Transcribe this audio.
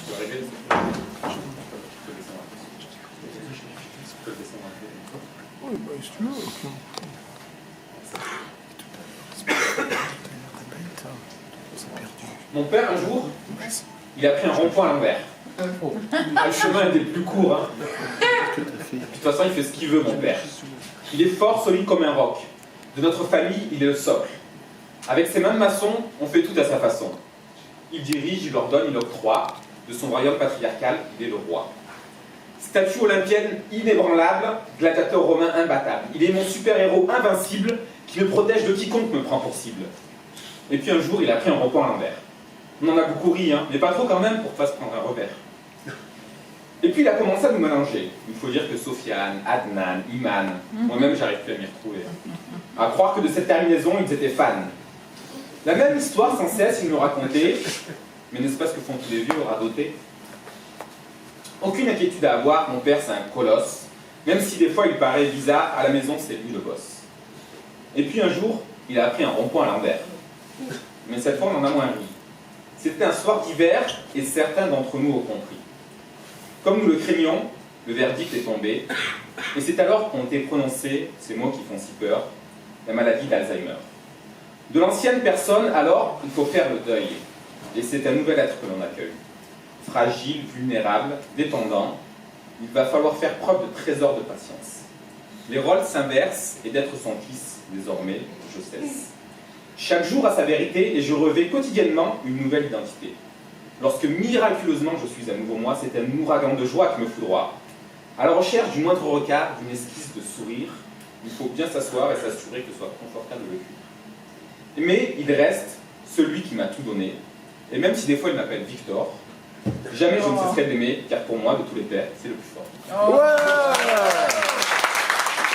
peux régler. Oui, bah, si tu veux. Mon père, un jour, il a pris un rond-point à l'envers. Le chemin était plus court. Hein. De toute façon, il fait ce qu'il veut, mon père. Il est fort, solide comme un roc. De notre famille, il est le socle. Avec ses mains de maçon, on fait tout à sa façon. Il dirige, il ordonne, il octroie. De son royaume patriarcal, il est le roi. Statue olympienne inébranlable, gladiateur romain imbattable. Il est mon super-héros invincible qui me protège de quiconque me prend pour cible. Et puis un jour, il a pris un rond-point à l'envers. On en a beaucoup ri, hein, mais pas trop quand même pour pas se prendre un revers. Et puis il a commencé à nous mélanger. Il faut dire que Sofiane, Adnan, Iman, moi-même j'arrive plus à m'y retrouver. À croire que de cette terminaison, ils étaient fans. La même histoire sans cesse, ils me racontaient, mais n'est-ce pas ce que font tous les vieux radotés? Aucune inquiétude à avoir, mon père c'est un colosse. Même si des fois il paraît bizarre, à la maison c'est lui le boss. Et puis un jour, il a appris un rond-point à l'envers. Mais cette fois on en a moins ri. C'était un soir d'hiver et certains d'entre nous ont compris. Comme nous le craignions, le verdict est tombé. Et c'est alors qu'ont été prononcés ces mots qui font si peur, la maladie d'Alzheimer. De l'ancienne personne, alors, il faut faire le deuil. Et c'est un nouvel être que l'on accueille. Fragile, vulnérable, dépendant, il va falloir faire preuve de trésor de patience. Les rôles s'inversent et d'être son fils, désormais, je cesse. Chaque jour a sa vérité et je revais quotidiennement une nouvelle identité. Lorsque miraculeusement je suis à nouveau moi, c'est un ouragan de joie qui me foudroie. À la recherche du moindre regard, d'une esquisse de sourire, il faut bien s'asseoir et s'assurer que ce soit confortable le cul. Mais il reste celui qui m'a tout donné, et même si des fois il m'appelle Victor, jamais je ne cesserai d'aimer, car pour moi, de tous les pères, c'est le plus fort. Ouais.